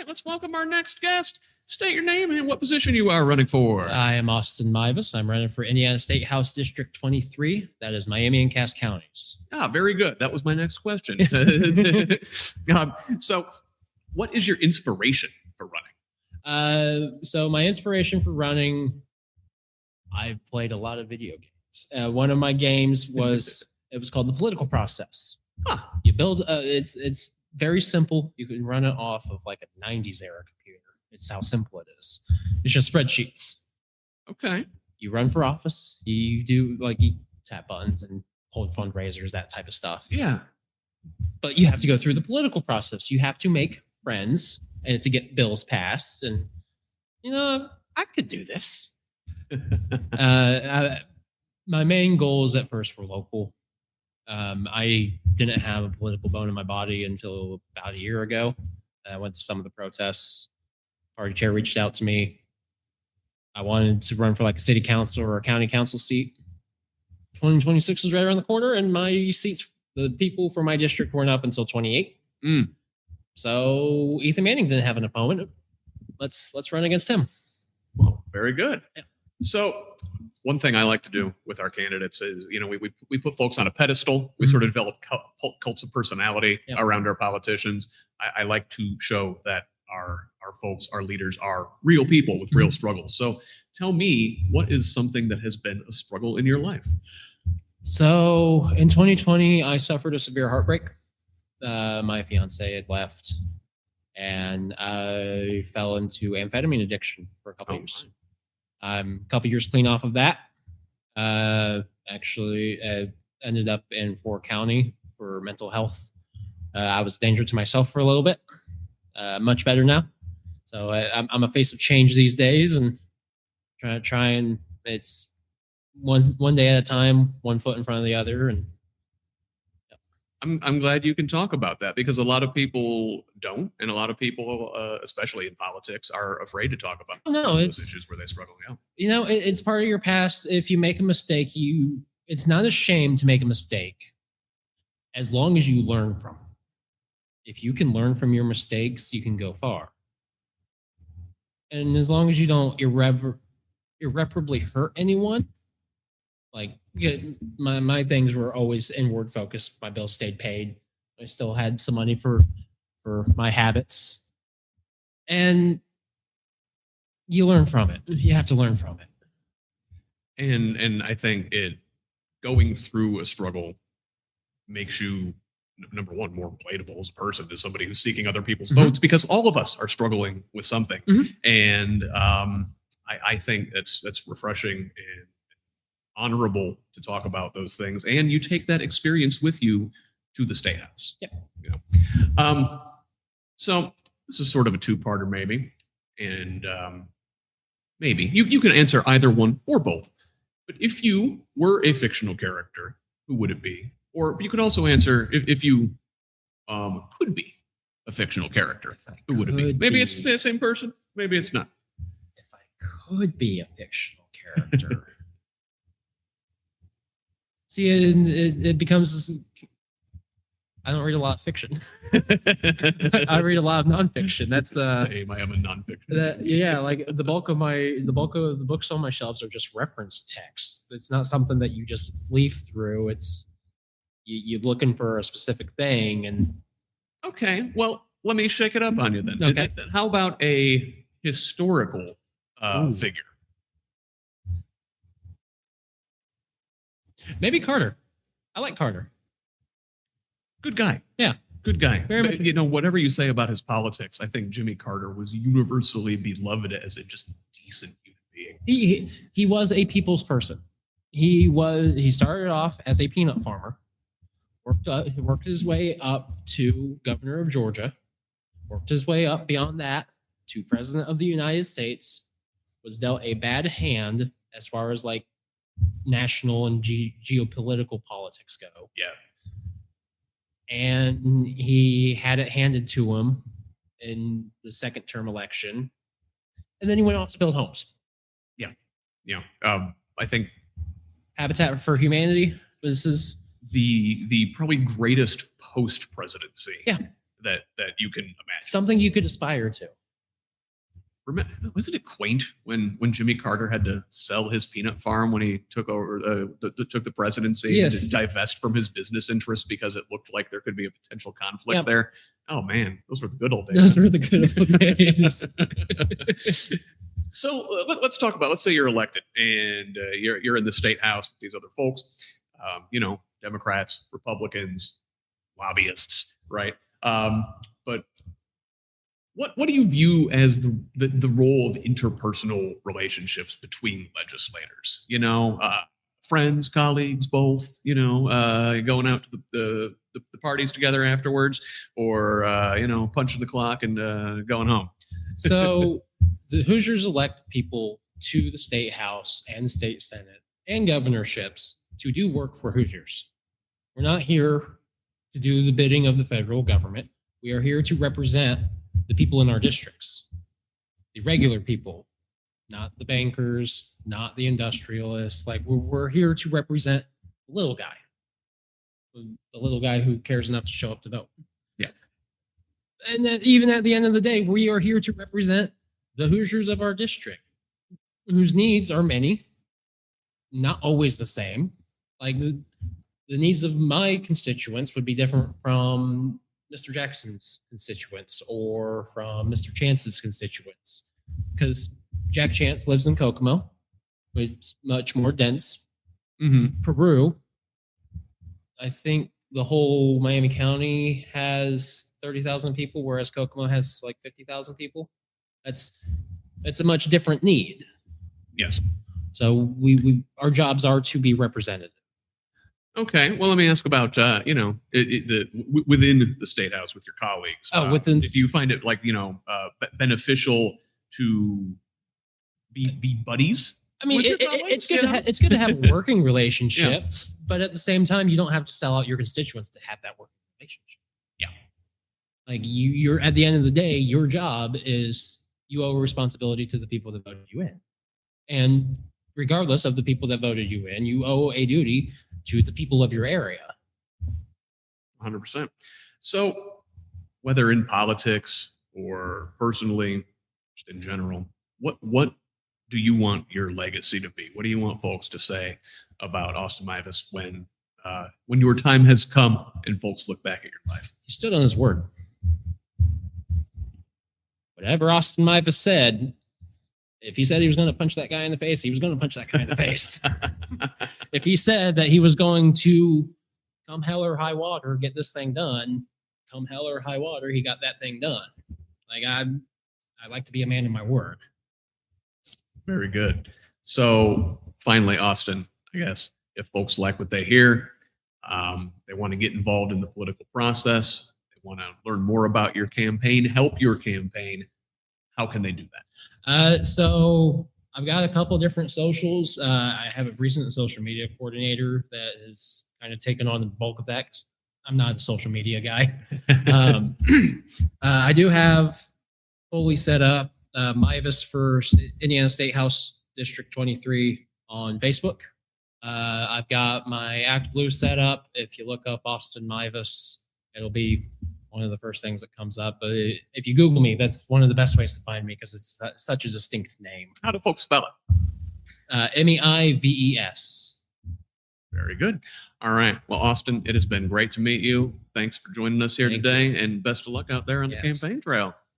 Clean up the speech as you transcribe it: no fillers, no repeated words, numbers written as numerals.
right, let's welcome our next guest. State your name and what position you are running for. I am Austin Meives. I'm running for Indiana State House District 23. That is Miami and Cass counties. Very good. That was my next question. So, what is your inspiration for running? So my inspiration for running, I've played a lot of video games. One of my games was it was called The Political Process. You build it's very simple. You can run it off of like a 90s era computer. It's how simple it is. It's just spreadsheets. Okay. You run for office. You do you tap buttons and hold fundraisers, that type of stuff. Yeah. But you have to go through the political process. You have to make friends and to get bills passed. And I could do this. My main goals at first were local. I didn't have a political bone in my body until about a year ago. I went to some of the protests. Party chair reached out to me. I wanted to run for like a city council or a county council seat. 2026 was right around the corner, and my seats, the people from my district weren't up until 28. So Ethan Manning didn't have an opponent. Let's run against him. Well, very good. Yeah. So one thing I like to do with our candidates is, we put folks on a pedestal. We sort of develop cults of personality around our politicians. I like to show that our folks, our leaders are real people with real struggles. So tell me, what is something that has been a struggle in your life? So in 2020, I suffered a severe heartbreak. My fiance had left, and I fell into amphetamine addiction for a couple years. I'm a couple years clean off of that. Actually, ended up in Fort County for mental health. I was a danger to myself for a little bit. Much better now. So I'm a face of change these days, and try and it's one day at a time, one foot in front of the other. And I'm glad you can talk about that, because a lot of people don't, and a lot of people, especially in politics, are afraid to talk about those issues where they struggle. Yeah, it's part of your past. If you make a mistake, it's not a shame to make a mistake, as long as you learn from it. If you can learn from your mistakes, you can go far. And as long as you don't irreparably hurt anyone, my things were always inward focused. My bills stayed paid. I still had some money for my habits. And you learn from it. You have to learn from it. And I think going through a struggle makes you, number one, more relatable as a person, as somebody who's seeking other people's votes, because all of us are struggling with something. And I think that's refreshing and honorable to talk about those things. And you take that experience with you to the State House. Yeah. So this is sort of a two-parter maybe. And maybe you can answer either one or both. But if you were a fictional character, who would it be? Or you could also answer if you could be a fictional character, who would it be? Maybe it's the same person. Maybe it's not. If I could be a fictional character. See, it becomes... I don't read a lot of fiction. I read a lot of nonfiction. That's same. I am a nonfiction. The bulk of the books on my shelves are just reference text. It's not something that you just leaf through. It's you're looking for a specific thing. And okay, well, let me shake it up on you then. Okay. How about a historical figure? Maybe Carter. I like Carter. Good guy. Yeah. Good guy. Very but, whatever you say about his politics, I think Jimmy Carter was universally beloved as a just decent human being. He was a people's person. He started off as a peanut farmer, worked his way up to governor of Georgia, worked his way up beyond that to president of the United States, was dealt a bad hand as far as national and geopolitical politics go. Yeah. And he had it handed to him in the second term election. And then he went off to build homes. Yeah. Yeah. I think Habitat for Humanity was his... the probably greatest post-presidency that you can imagine. Something you could aspire to. Wasn't it quaint when Jimmy Carter had to sell his peanut farm when he took over took the presidency Yes. and divest from his business interests because it looked like there could be a potential conflict there? Oh man, those were the good old days. Those were the good old days. So let's talk about. Let's say you're elected and you're in the state house with these other folks, Democrats, Republicans, lobbyists, right? But what do you view as the role of interpersonal relationships between legislators? Friends, colleagues, both. Going out to the parties together afterwards, or punching the clock and going home. So the Hoosiers elect people to the state house and the state senate and governorships to do work for Hoosiers. We're not here to do the bidding of the federal government. We are here to represent the people in our districts, the regular people, not the bankers, not the industrialists. Like we're here to represent the little guy who cares enough to show up to vote. Yeah. And then even at the end of the day, we are here to represent the Hoosiers of our district, whose needs are many, not always the same. Like the needs of my constituents would be different from Mr. Jackson's constituents or from Mr. Chance's constituents, because Jack Chance lives in Kokomo, which is much more dense. Peru, I think the whole Miami County has 30,000 people, whereas Kokomo has like 50,000 people. It's a much different need. Yes. So our jobs are to be represented. Okay. Well, let me ask about within the state house with your colleagues. Do you find it beneficial to be buddies? I mean, it's good to have a working relationship, but at the same time, you don't have to sell out your constituents to have that working relationship. Yeah. Like you're at the end of the day, your job is you owe a responsibility to the people that voted you in, and regardless of the people that voted you in, you owe a duty to the people of your area. 100%. So whether in politics or personally, just in general, what do you want your legacy to be? What do you want folks to say about Austin Meives when your time has come and folks look back at your life? He stood on his word. Whatever Austin Meives said, if he said he was going to punch that guy in the face, he was going to punch that guy in the face. If he said that he was going to come hell or high water, get this thing done, come hell or high water, he got that thing done. Like I like to be a man of my word. Very good. So finally, Austin, I guess if folks like what they hear, they want to get involved in the political process, they want to learn more about your campaign, help your campaign, how can they do that? So I've got a couple different socials. I have a recent social media coordinator that has kind of taken on the bulk of that, 'cause I'm not a social media guy. I do have fully set up Meives for Indiana State House District 23 on Facebook. I've got my Act Blue set up. If you look up Austin Meives, it'll be one of the first things that comes up. But if you Google me, that's one of the best ways to find me because it's such a distinct name. How do folks spell it? Meives. Very good. All right. Well, Austin, it has been great to meet you. Thanks for joining us here today, and best of luck out there on the campaign trail.